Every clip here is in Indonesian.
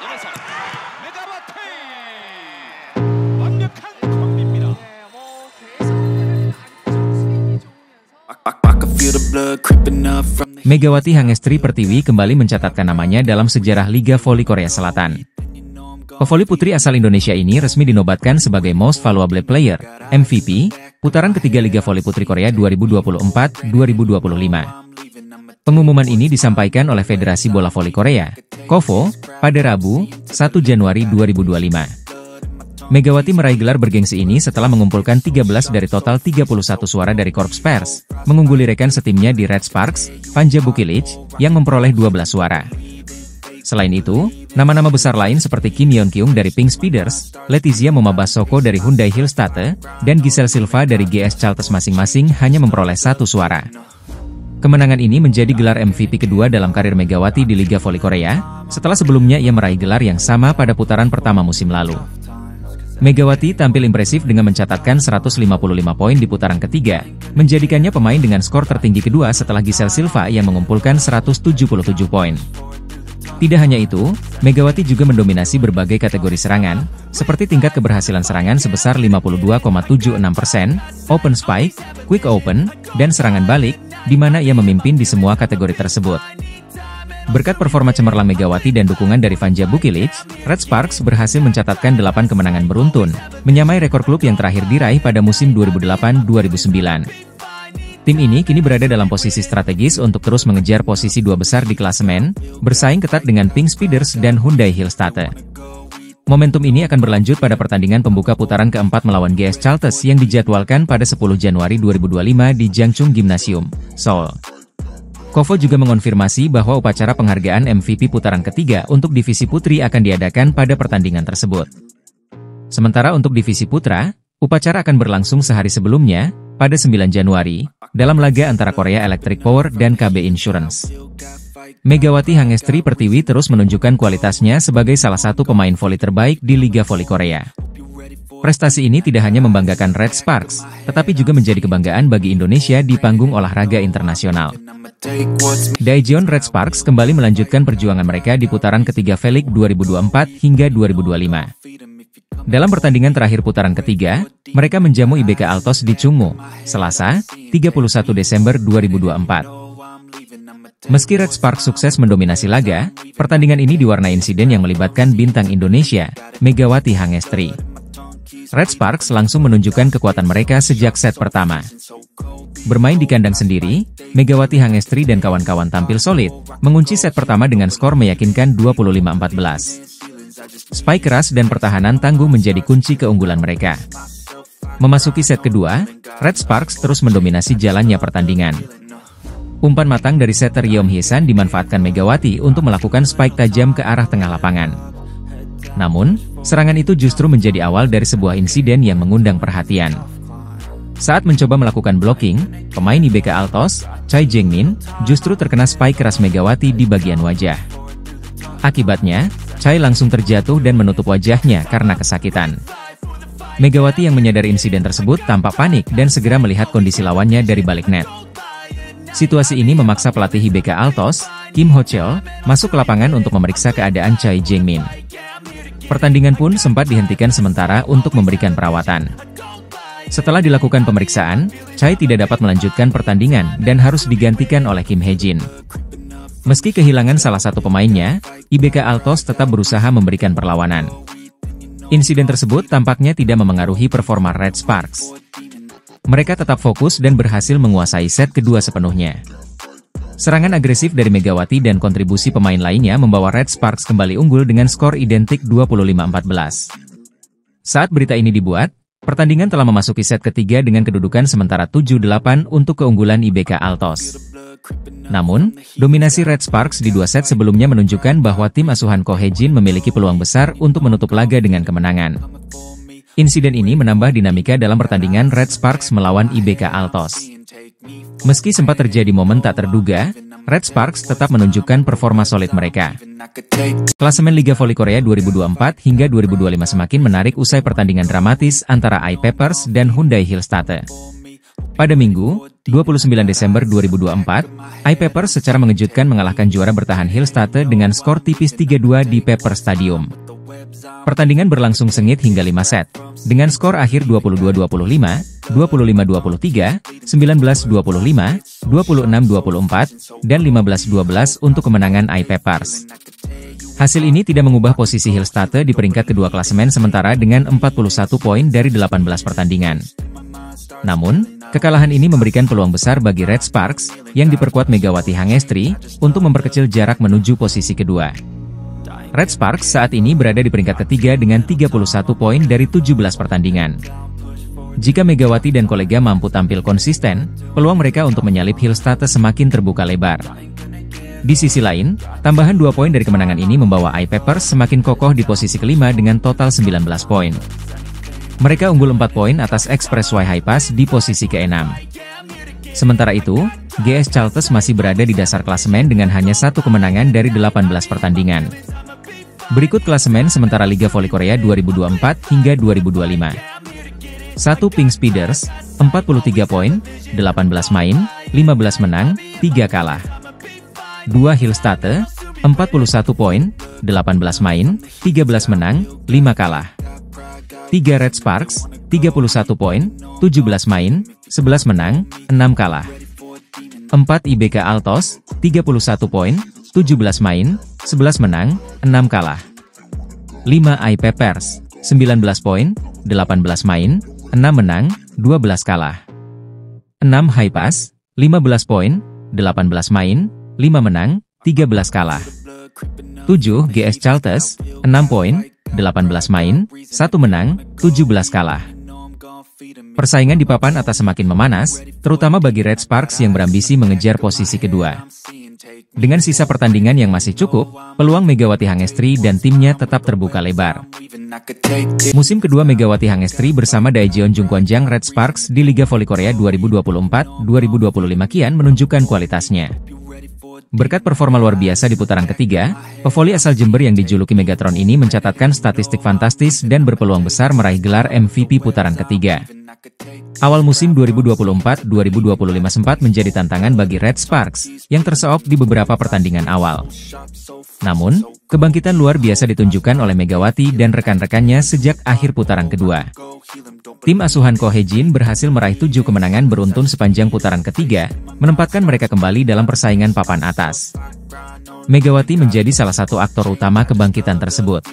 이어서 메가와티 완벽한 콤비입니다. Megawati Hangestri Pertiwi kembali mencatatkan namanya dalam sejarah Liga Voli Korea Selatan. Pevoli putri asal Indonesia ini resmi dinobatkan sebagai Most Valuable Player, MVP, putaran ketiga Liga Voli Putri Korea 2024-2025. Pengumuman ini disampaikan oleh Federasi Bola Voli Korea, KOVO, pada Rabu, 1 Januari 2025. Megawati meraih gelar bergengsi ini setelah mengumpulkan 13 dari total 31 suara dari Korps Pers, mengungguli rekan setimnya di Red Sparks, Vanja Bukilic, yang memperoleh 12 suara. Selain itu, nama-nama besar lain seperti Kim Yeon Kyung dari Pink Speeders, Letizia Momabasoko dari Hyundai Hillstate, dan Giselle Silva dari GS Chalters masing-masing hanya memperoleh 1 suara. Kemenangan ini menjadi gelar MVP kedua dalam karir Megawati di Liga Voli Korea, setelah sebelumnya ia meraih gelar yang sama pada putaran pertama musim lalu. Megawati tampil impresif dengan mencatatkan 155 poin di putaran ketiga, menjadikannya pemain dengan skor tertinggi kedua setelah Giselle Silva yang mengumpulkan 177 poin. Tidak hanya itu, Megawati juga mendominasi berbagai kategori serangan, seperti tingkat keberhasilan serangan sebesar 52,76%, open spike, quick open, dan serangan balik, di mana ia memimpin di semua kategori tersebut. Berkat performa cemerlang Megawati dan dukungan dari Vanja Bukilic, Red Sparks berhasil mencatatkan 8 kemenangan beruntun, menyamai rekor klub yang terakhir diraih pada musim 2008-2009. Tim ini kini berada dalam posisi strategis untuk terus mengejar posisi 2 besar di klasemen, bersaing ketat dengan Pink Speeders dan Hyundai Hillstate. Momentum ini akan berlanjut pada pertandingan pembuka putaran keempat melawan GS Chalters yang dijadwalkan pada 10 Januari 2025 di Jangchung Gymnasium, Seoul. KOVO juga mengonfirmasi bahwa upacara penghargaan MVP putaran ketiga untuk divisi putri akan diadakan pada pertandingan tersebut. Sementara untuk divisi putra, upacara akan berlangsung sehari sebelumnya, pada 9 Januari, dalam laga antara Korea Electric Power dan KB Insurance. Megawati Hangestri Pertiwi terus menunjukkan kualitasnya sebagai salah satu pemain voli terbaik di Liga Voli Korea. Prestasi ini tidak hanya membanggakan Red Sparks, tetapi juga menjadi kebanggaan bagi Indonesia di panggung olahraga internasional. Daejeon Red Sparks kembali melanjutkan perjuangan mereka di putaran ketiga V-League 2024 hingga 2025. Dalam pertandingan terakhir putaran ketiga, mereka menjamu IBK Altos di Chungmu, Selasa, 31 Desember 2024. Meski Red Sparks sukses mendominasi laga, pertandingan ini diwarnai insiden yang melibatkan bintang Indonesia, Megawati Hangestri. Red Sparks langsung menunjukkan kekuatan mereka sejak set pertama. Bermain di kandang sendiri, Megawati Hangestri dan kawan-kawan tampil solid, mengunci set pertama dengan skor meyakinkan 25-14. Spike keras dan pertahanan tangguh menjadi kunci keunggulan mereka. Memasuki set kedua, Red Sparks terus mendominasi jalannya pertandingan. Umpan matang dari setter Yeom Hye-san dimanfaatkan Megawati untuk melakukan spike tajam ke arah tengah lapangan. Namun, serangan itu justru menjadi awal dari sebuah insiden yang mengundang perhatian. Saat mencoba melakukan blocking, pemain IBK Altos, Choi Jeng-min, justru terkena spike keras Megawati di bagian wajah. Akibatnya, Choi langsung terjatuh dan menutup wajahnya karena kesakitan. Megawati yang menyadari insiden tersebut tampak panik dan segera melihat kondisi lawannya dari balik net. Situasi ini memaksa pelatih IBK Altos, Kim Ho-cheol, masuk ke lapangan untuk memeriksa keadaan Choi Jeng-min. Pertandingan pun sempat dihentikan sementara untuk memberikan perawatan. Setelah dilakukan pemeriksaan, Choi tidak dapat melanjutkan pertandingan dan harus digantikan oleh Kim Hae-jin. Meski kehilangan salah satu pemainnya, IBK Altos tetap berusaha memberikan perlawanan. Insiden tersebut tampaknya tidak memengaruhi performa Red Sparks. Mereka tetap fokus dan berhasil menguasai set kedua sepenuhnya. Serangan agresif dari Megawati dan kontribusi pemain lainnya membawa Red Sparks kembali unggul dengan skor identik 25-14. Saat berita ini dibuat, pertandingan telah memasuki set ketiga dengan kedudukan sementara 7-8 untuk keunggulan IBK Altos. Namun, dominasi Red Sparks di 2 set sebelumnya menunjukkan bahwa tim asuhan Ko Hae-jin memiliki peluang besar untuk menutup laga dengan kemenangan. Insiden ini menambah dinamika dalam pertandingan Red Sparks melawan IBK Altos. Meski sempat terjadi momen tak terduga, Red Sparks tetap menunjukkan performa solid mereka. Klasemen Liga Voli Korea 2024 hingga 2025 semakin menarik usai pertandingan dramatis antara I-Peppers dan Hyundai Hillstate. Pada Minggu, 29 Desember 2024, iPepper secara mengejutkan mengalahkan juara bertahan Hillstatte dengan skor tipis 3-2 di Pepper Stadium. Pertandingan berlangsung sengit hingga 5 set, dengan skor akhir 22-25, 25-23, 19-25, 26-24, dan 15-12 untuk kemenangan iPeppers. Hasil ini tidak mengubah posisi Hillstatte di peringkat kedua klasemen sementara dengan 41 poin dari 18 pertandingan. Namun, kekalahan ini memberikan peluang besar bagi Red Sparks, yang diperkuat Megawati Hangestri, untuk memperkecil jarak menuju posisi kedua. Red Sparks saat ini berada di peringkat ketiga dengan 31 poin dari 17 pertandingan. Jika Megawati dan kolega mampu tampil konsisten, peluang mereka untuk menyalip Hillstatte semakin terbuka lebar. Di sisi lain, tambahan 2 poin dari kemenangan ini membawa iPeppers semakin kokoh di posisi kelima dengan total 19 poin. Mereka unggul 4 poin atas Expressway High Pass di posisi ke-6. Sementara itu, GS Caltes masih berada di dasar klasemen dengan hanya 1 kemenangan dari 18 pertandingan. Berikut klasemen sementara Liga Voli Korea 2024 hingga 2025. 1 Pink Speeders, 43 poin, 18 main, 15 menang, 3 kalah. 2 Hillstatte, 41 poin, 18 main, 13 menang, 5 kalah. 3 Red Sparks, 31 poin, 17 main, 11 menang, 6 kalah. 4 IBK Altos, 31 poin, 17 main, 11 menang, 6 kalah. 5 iPeppers, 19 poin, 18 main, 6 menang, 12 kalah. 6 High Pass, 15 poin, 18 main, 5 menang, 13 kalah. 7 GS Caltes, 6 poin, 18 main, 1 menang, 17 kalah. Persaingan di papan atas semakin memanas, terutama bagi Red Sparks yang berambisi mengejar posisi kedua. Dengan sisa pertandingan yang masih cukup, peluang Megawati Hangestri dan timnya tetap terbuka lebar. Musim kedua Megawati Hangestri bersama Daejeon Jungkwanjang Red Sparks di Liga Voli Korea 2024-2025 kian menunjukkan kualitasnya. Berkat performa luar biasa di putaran ketiga, pevoli asal Jember yang dijuluki Megatron ini mencatatkan statistik fantastis dan berpeluang besar meraih gelar MVP putaran ketiga. Awal musim 2024-2025 sempat menjadi tantangan bagi Red Sparks, yang terseok di beberapa pertandingan awal. Namun, kebangkitan luar biasa ditunjukkan oleh Megawati dan rekan-rekannya sejak akhir putaran kedua. Tim asuhan Ko Hye-jin berhasil meraih 7 kemenangan beruntun sepanjang putaran ketiga, menempatkan mereka kembali dalam persaingan papan atas. Megawati menjadi salah satu aktor utama kebangkitan tersebut.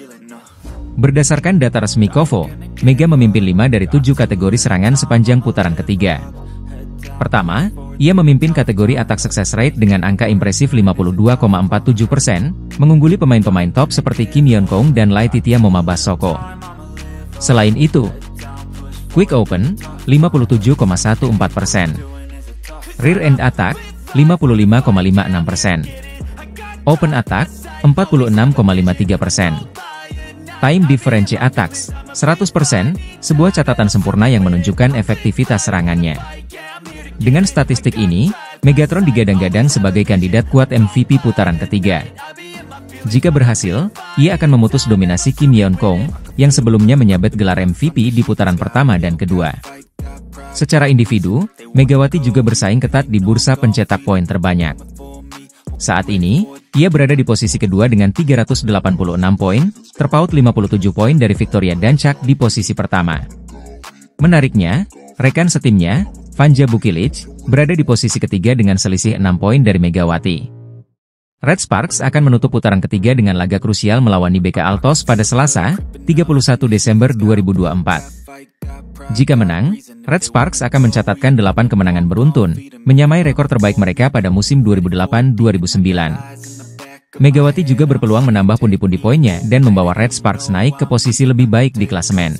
Berdasarkan data resmi KOFO, Mega memimpin 5 dari 7 kategori serangan sepanjang putaran ketiga. Pertama, ia memimpin kategori attack success rate dengan angka impresif 52,47%, mengungguli pemain-pemain top seperti Kim Yeon-kong dan Laetitia Momabas-Soko. Selain itu, Quick Open, 57,14%. Rear End Attack, 55,56%. Open Attack, 46,53%. Time Difference Attacks, 100%, sebuah catatan sempurna yang menunjukkan efektivitas serangannya. Dengan statistik ini, Megatron digadang-gadang sebagai kandidat kuat MVP putaran ketiga. Jika berhasil, ia akan memutus dominasi Kim Yeon-kong, yang sebelumnya menyabet gelar MVP di putaran pertama dan kedua. Secara individu, Megawati juga bersaing ketat di bursa pencetak poin terbanyak. Saat ini, ia berada di posisi kedua dengan 386 poin, terpaut 57 poin dari Victoria Danchak di posisi pertama. Menariknya, rekan setimnya, Vanja Bukilic, berada di posisi ketiga dengan selisih 6 poin dari Megawati. Red Sparks akan menutup putaran ketiga dengan laga krusial melawan IBK Altos pada Selasa, 31 Desember 2024. Jika menang, Red Sparks akan mencatatkan 8 kemenangan beruntun, menyamai rekor terbaik mereka pada musim 2008-2009. Megawati juga berpeluang menambah pundi-pundi poinnya dan membawa Red Sparks naik ke posisi lebih baik di klasemen.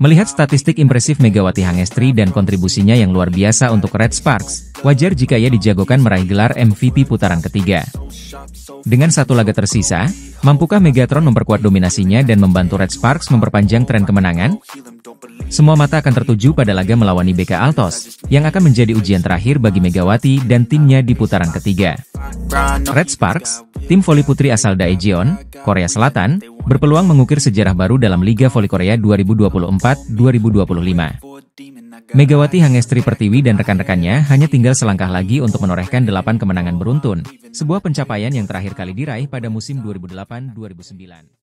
Melihat statistik impresif Megawati Hangestri dan kontribusinya yang luar biasa untuk Red Sparks, wajar jika ia dijagokan meraih gelar MVP putaran ketiga. Dengan satu laga tersisa, mampukah Megatron memperkuat dominasinya dan membantu Red Sparks memperpanjang tren kemenangan? Semua mata akan tertuju pada laga melawan IBK Altos, yang akan menjadi ujian terakhir bagi Megawati dan timnya di putaran ketiga. Red Sparks, tim voli putri asal Daejeon, Korea Selatan, berpeluang mengukir sejarah baru dalam Liga Voli Korea 2024-2025. Megawati Hangestri Pertiwi dan rekan-rekannya hanya tinggal selangkah lagi untuk menorehkan 8 kemenangan beruntun, sebuah pencapaian yang terakhir kali diraih pada musim 2008-2009.